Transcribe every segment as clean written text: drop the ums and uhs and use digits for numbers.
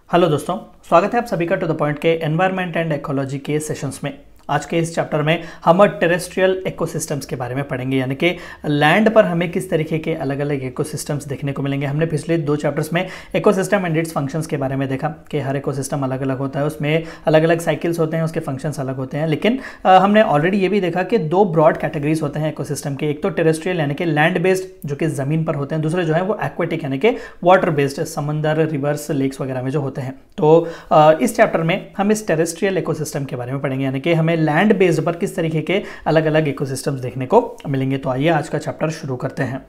Hello दोस्तों, स्वागत है आप सभी का टू द पॉइंट के एनवायरनमेंट एंड इकोलॉजी के सेशंस में। आज के इस चैप्टर में हम टेरेस्ट्रियल इकोसिस्टम्स के बारे में पढ़ेंगे, यानी कि लैंड पर हमें किस तरीके के अलग अलग इकोसिस्टम्स देखने को मिलेंगे। हमने पिछले दो चैप्टर्स में इकोसिस्टम एंड इट्स फंक्शंस के बारे में देखा कि हर इकोसिस्टम अलग अलग होता है, उसमें अलग अलग साइकिल्स होते हैं, उसके फंक्शंस अलग होते हैं। लेकिन हमने ऑलरेडी ये भी देखा कि दो ब्रॉड कैटेगरीज होते हैं इकोसिस्टम के, एक तो टेरेस्ट्रियल यानी कि लैंड बेस्ड जो कि ज़मीन पर होते हैं, दूसरे जो है वो एक्वेटिक यानी कि वाटर बेस्ड, समंदर, रिवर्स, लेक्स वगैरह में जो होते हैं। तो इस चैप्टर में हम इस टेरेस्ट्रियल इकोसिस्टम के बारे में पढ़ेंगे, यानी कि हमें लैंड बेस्ड पर किस तरीके के अलग अलग इकोसिस्टम्स देखने को मिलेंगे। तो आइए आज का चैप्टर शुरू करते हैं।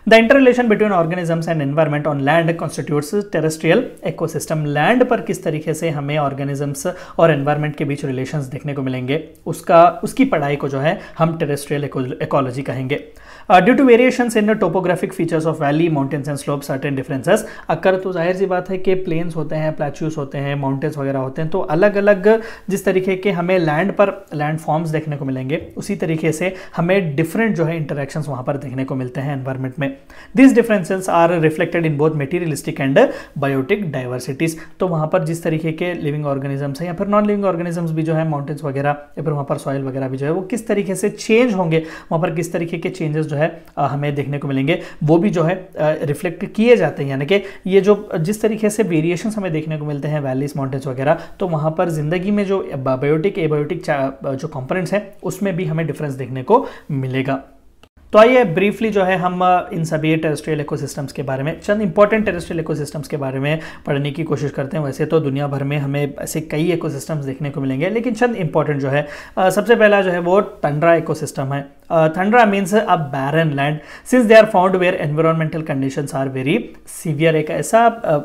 The interrelation between organisms and environment on land constitutes terrestrial ecosystem। Land पर किस तरीके से हमें ऑर्गेनिजम्स और एनवायरनमेंट के बीच रिलेशंस देखने को मिलेंगे, उसकी पढ़ाई को जो है हम टेरेस्ट्रियल इकोलॉजी कहेंगे। Due to variations in topographic features of valley, mountains and slope, certain differences occur. तो जाहिर सी बात है कि प्लेन्स होते हैं, प्लेट्यूस होते हैं, माउंटेन्स वगैरह होते हैं, तो अलग अलग जिस तरीके के हमें लैंड पर लैंड फॉर्म्स देखने को मिलेंगे, उसी तरीके से हमें डिफरेंट जो है इंटरेक्शंस वहाँ पर देखने को मिलते हैं एनवायरनमेंट में। These differences are reflected in both materialistic and biotic diversities। तो वहाँ पर जिस तरीके के लिविंग ऑर्गेनिजम्स हैं या फिर नॉन लिविंग ऑर्गेनिजम्स भी जो है, माउंटेन्स वगैरह या फिर वहाँ पर सॉइल वगैरह भी जो है वो किस तरीके से चेंज होंगे, वहाँ पर किस तरीके के चेंजेस जो है हमें देखने को मिलेंगे, वो भी जो है रिफ्लेक्ट किए जाते हैं। यानी कि ये जो जिस तरीके से वेरिएशंस हमें देखने को मिलते हैं वैलीज, माउंटेन्स वगैरह, तो वहाँ पर जिंदगी में जो बायोटिक एबायोटिक जो कंपोनेंट्स हैं उसमें भी हमें डिफरेंस देखने को मिलेगा। तो आइए ब्रीफली जो है हम इन सभी टेरेस्ट्रियल इकोसिस्टम्स के बारे में, चंद इंपॉर्टेंट टेरेस्ट्रियल इकोसिस्टम्स के बारे में पढ़ने की कोशिश करते हैं। वैसे तो दुनिया भर में हमें ऐसे कई इकोसिस्टम्स देखने को मिलेंगे, लेकिन चंद इंपॉर्टेंट जो है, सबसे पहला जो है वो टंड्रा इकोसिस्टम है। Tundra means a barren land since they are found where environmental conditions are very severe. एक ऐसा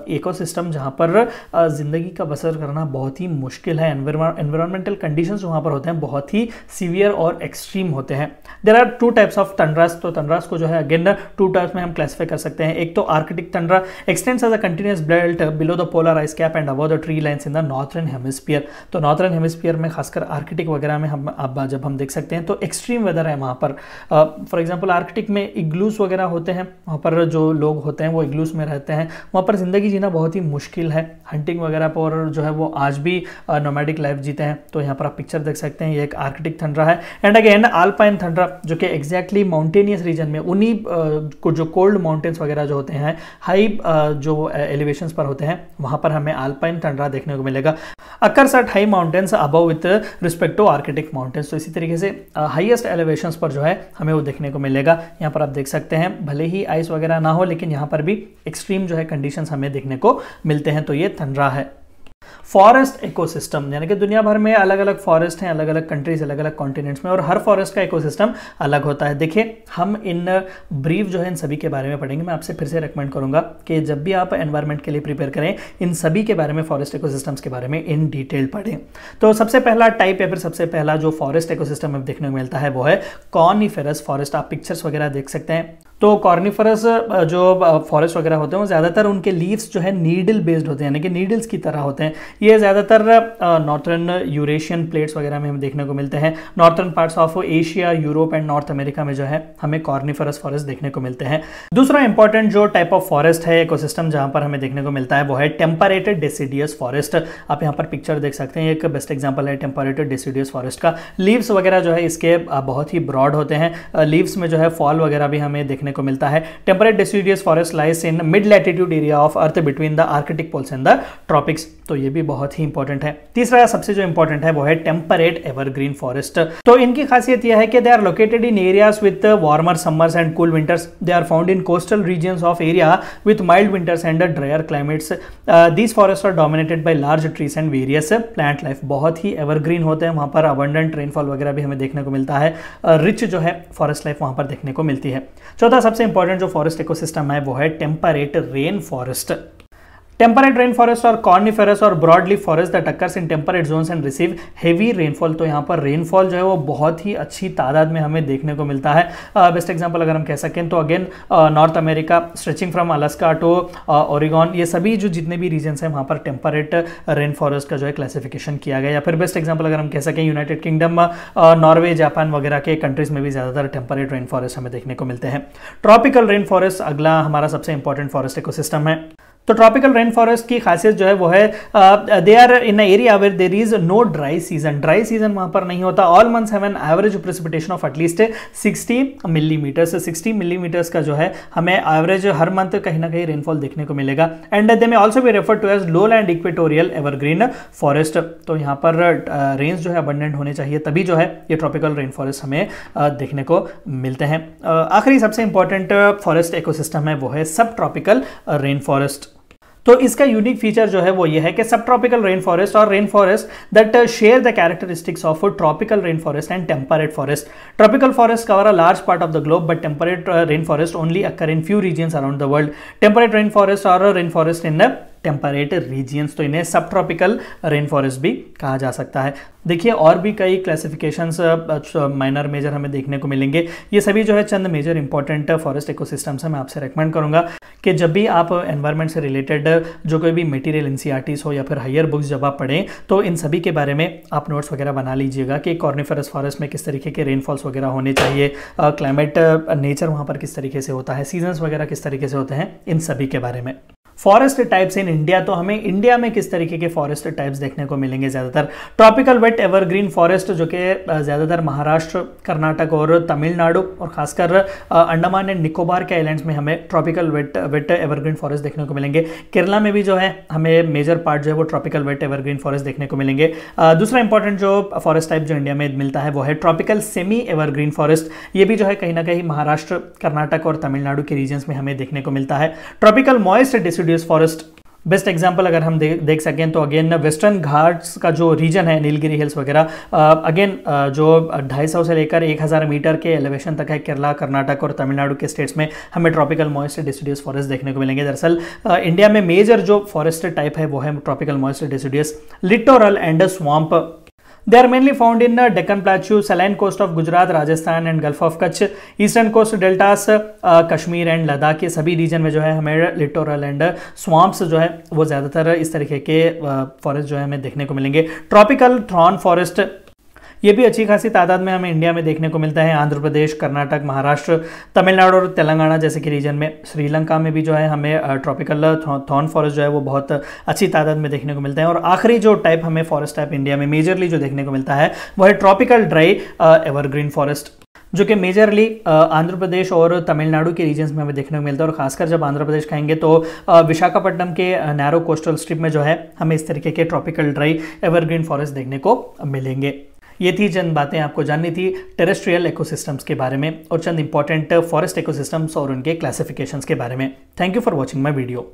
इकोसिस्टम जहाँ पर जिंदगी का बसर करना बहुत ही मुश्किल है। एनवायरमेंटल कंडीशंस वहाँ पर होते हैं बहुत ही सीवियर और एक्सट्रीम होते हैं। There are two types of tundras. तो टंड्रास को जो है अगेन टू टाइप्स में हम क्लासिफाई कर सकते हैं। एक तो Arctic tundra extends as a continuous belt below the polar ice cap and above the tree lines in the northern hemisphere. तो नॉर्थर्न हेमिस्फीयर में खासकर आर्कटिक वगैरह में हम अब जब हम देख सकते हैं तो एक्सट्रीम वेदर है वहाँ पर। फॉर एग्जांपल आर्कटिक में इग्लूस वगैरह होते हैं, वहाँ पर जो लोग होते हैं वो इग्लूस में रहते हैं, वहाँ पर ज़िंदगी जीना बहुत ही मुश्किल है। हंटिंग वगैरह पर जो है वो आज भी नोमैडिक लाइफ जीते हैं। तो यहाँ पर आप पिक्चर देख सकते हैं, ये एक आर्कटिक थंड्रा है। एंड अगेन अल्पाइन थंड्रा जो कि एग्जैक्टली माउंटेनियस रीजन में, उन्हीं को जो कोल्ड माउंटेन्स वगैरह जो होते हैं, हाई जो एलिवेशंस पर होते हैं, वहाँ पर हमें अल्पाइन थंड्रा देखने को मिलेगा। Occurs at high mountains above with respect to Arctic mountains. तो इसी तरीके से हाईएस्ट एलिवेशंस पर जो है हमें वो देखने को मिलेगा। यहाँ पर आप देख सकते हैं, भले ही आइस वगैरह ना हो, लेकिन यहाँ पर भी एक्सट्रीम जो है कंडीशंस हमें देखने को मिलते हैं। तो ये थंड्रा है। फॉरेस्ट इकोसिस्टम, यानी कि दुनिया भर में अलग अलग फॉरेस्ट हैं, अलग अलग कंट्रीज, अलग अलग कॉन्टिनेंट्स में, और हर फॉरेस्ट का इकोसिस्टम अलग होता है। देखिए, हम इन ब्रीफ जो है इन सभी के बारे में पढ़ेंगे। मैं आपसे फिर से रेकमेंड करूंगा कि जब भी आप एनवायरनमेंट के लिए प्रिपेयर करें, इन सभी के बारे में, फॉरेस्ट इकोसिस्टम्स के बारे में इन डिटेल पढ़ें। तो सबसे पहला टाइप या फिर सबसे पहला जो फॉरेस्ट इकोसिस्टम में देखने को मिलता है वो है कॉर्निफेरस फॉरेस्ट। आप पिक्चर्स वगैरह देख सकते हैं। तो कॉर्निफेरस जो फॉरेस्ट वगैरह होते हैं वो ज़्यादातर उनके लीव्स जो है नीडल बेस्ड होते हैं, यानी कि नीडल्स की तरह होते हैं। ये ज़्यादातर नॉर्थर्न यूरेशियन प्लेट्स वगैरह में हम देखने को मिलते हैं। Northern parts of Asia, Europe and north America में जो है हमें कॉर्निफेरस फॉरेस्ट देखने को मिलते हैं। दूसरा इंपॉर्टेंट जो टाइप ऑफ फॉरेस्ट है, इकोसिस्टम जहाँ पर हमें देखने को मिलता है वो है टेम्परेटेड डेसिडियस फॉरेस्ट। आप यहाँ पर पिक्चर देख सकते हैं, एक बेस्ट एग्जाम्पल है टेम्परेटेड डेसिडियस फॉरेस्ट का। लीव्स वगैरह जो है इसके बहुत ही ब्रॉड होते हैं। लीव्स में जो है फॉल वगैरह भी हमें देखने को मिलता है। Temperate deciduous forest lies in mid latitude area of earth between the Arctic poles and the tropics. तो ये भी बहुत ही इंपॉर्टेंट है। तीसरा सबसे जो इंपॉर्टेंट है वो है टेम्परेट एवरग्रीन फॉरेस्ट। तो इनकी खासियत यह है कि they are located in areas with warmer summers and cool winters. They are found in coastal regions of area with mild winters and drier climates. These forest are dominated by large trees and various plant life. बहुत ही evergreen होते हैं, वहाँ पर abundant rainfall वगैरह भी हमें देखने को मिलता है। रिच जो है फॉरेस्ट लाइफ वहाँ पर देखने को मिलती है। चौथा सबसे इंपॉर्टेंट जो फॉरेस्ट इकोसिस्टम है वो है temperate rain forest. Temperate rain forest और कॉर्निफेरस और broadleaf forest that occurs in temperate zones and receive heavy rainfall. तो यहाँ पर रेनफॉल जो है वो बहुत ही अच्छी तादाद में हमें देखने को मिलता है। बेस्ट एग्जांपल अगर हम कह सकें तो again North America stretching from Alaska to Oregon, ये सभी जो जितने भी रीजन्स हैं वहाँ पर टेम्परेट रेन फॉरेस्ट का जो है क्लासिफिकेशन किया गया। या फिर बेस्ट एग्जाम्पल अगर हम कह सकें यूनाइटेड किंगडम, नॉर्वे, जापान वगैरह के कंट्रीज में भी ज़्यादातर टेम्परेट रेन फॉरेस्ट हमें देखने को मिलते हैं। ट्रॉपिकल रेन फॉरेस्ट अगला हमारा सबसे इंपॉर्टेंट फॉरेस्ट इकोसिस्टम है। तो ट्रॉपिकल रेन फॉरेस्ट की खासियत जो है वो है they are in area where there is no dry season वहां पर नहीं होता। All months have an average precipitation of at least 60 millimetre. 60 millimetres का जो है हमें एवरेज हर मंथ कहीं ना कहीं रेनफॉल देखने को मिलेगा। And they may also be refer to as lowland equatorial evergreen forest. तो यहाँ पर रेंज जो है अबंडेंट होने चाहिए, तभी जो है ये ट्रॉपिकल रेन फॉरेस्ट हमें देखने को मिलते हैं। आखिरी सबसे इंपॉर्टेंट फॉरेस्ट इकोसिस्टम है वो है सब ट्रॉपिकल रेन फॉरेस्ट। तो इसका यूनिक फीचर जो है वो ये है कि सब ट्रॉपिकल रेन फॉरेस्ट और rain forest that share the characteristics of tropical rain forest and temperate forest. Tropical forest cover a large part of the globe but temperate rain forest only occur in few regions around the world. Temperate rain forest और rain forest in temperate regions, तो इन्हें सब tropical rain forest भी कहा जा सकता है। देखिए और भी कई क्लासिफिकेशंस माइनर मेजर हमें देखने को मिलेंगे। ये सभी जो है चंद मेजर इंपॉर्टेंट फॉरेस्ट इकोसिस्टम्स है। मैं आपसे रेकमेंड करूंगा कि जब भी आप एनवायरनमेंट से रिलेटेड जो कोई भी मटेरियल एनसीईआरटीज हो या फिर हायर बुक्स जब आप पढ़ें तो इन सभी के बारे में आप नोट्स वगैरह बना लीजिएगा कि कॉर्निफरस फॉरेस्ट में किस तरीके के रेनफॉल्स वगैरह होने चाहिए, क्लाइमेट नेचर वहाँ पर किस तरीके से होता है, सीजन्स वगैरह किस तरीके से होते हैं, इन सभी के बारे में। फॉरेस्ट टाइप्स इन इंडिया, तो हमें इंडिया में किस तरीके के फॉरेस्ट टाइप्स देखने को मिलेंगे ज़्यादातर। ट्रॉपिकल वेट एवरग्रीन फॉरेस्ट जो कि ज़्यादातर महाराष्ट्र, कर्नाटक और तमिलनाडु और खासकर अंडमान एंड निकोबार के आइलैंड्स में हमें ट्रॉपिकल वेट एवरग्रीन फॉरेस्ट देखने को मिलेंगे। केरला में भी जो है हमें मेजर पार्ट जो है वो ट्रॉपिकल वेट एवरग्रीन फॉरेस्ट देखने को मिलेंगे। दूसरा इंपॉर्टेंट जो फॉरेस्ट टाइप जो इंडिया में मिलता है वो है ट्रॉपिकल सेमी एवरग्रीन फॉरेस्ट। ये भी जो है कहीं ना कहीं महाराष्ट्र, कर्नाटक और तमिलनाडु के रीजन्स में हमें देखने को मिलता है। Tropical moist deciduous forest, best example अगर हम देख सकें तो अगेन वेस्टर्न घाट्स का जो रीजन है, नीलगिरी हिल्स वगैरह, अगेन जो 250 से लेकर 1000 मीटर के एलिवेशन तक है, केरला, कर्नाटक और तमिलनाडु के स्टेट्स में हमें ट्रॉपिकल मॉइस्ट डिसिडुअस फॉरेस्ट देखने को मिलेंगे। दरअसल इंडिया में मेजर जो फॉरेस्ट टाइप है वो है tropical moist deciduous, littoral and swamp. They are mainly found in Deccan Plateau, saline coast of Gujarat, Rajasthan and Gulf of Kutch, eastern coast deltas, Kashmir and Ladakh के सभी रीजन में जो है हमें लिटोरल एंड स्वाम्प्स जो है वो ज़्यादातर इस तरीके के फॉरेस्ट जो है हमें देखने को मिलेंगे। ट्रॉपिकल थॉर्न फॉरेस्ट, ये भी अच्छी खासी तादाद में हमें इंडिया में देखने को मिलता है। आंध्र प्रदेश, कर्नाटक, महाराष्ट्र, तमिलनाडु और तेलंगाना जैसे कि रीजन में। श्रीलंका में भी जो है हमें ट्रॉपिकल थॉर्न फॉरेस्ट जो है वो बहुत अच्छी तादाद में देखने को मिलता है। और आखिरी जो टाइप हमें फॉरेस्ट टाइप इंडिया में मेजरली जो देखने को मिलता है वो है ट्रॉपिकल ड्राई एवरग्रीन फॉरेस्ट, जो कि मेजरली आंध्र प्रदेश और तमिलनाडु के रीजन्स में हमें देखने को मिलता है। और खासकर जब आंध्र प्रदेश कहेंगे तो विशाखापट्टनम के नैरो कोस्टल स्ट्रिप में जो है हमें इस तरीके के ट्रॉपिकल ड्राई एवरग्रीन फॉरेस्ट देखने को मिलेंगे। ये थी चंद बातें आपको जाननी थी टेरेस्ट्रियल इकोसिस्टम्स के बारे में और चंद इंपॉर्टेंट फॉरेस्ट इकोसिस्टम्स और उनके क्लासिफिकेशंस के बारे में। Thank you for watching my video.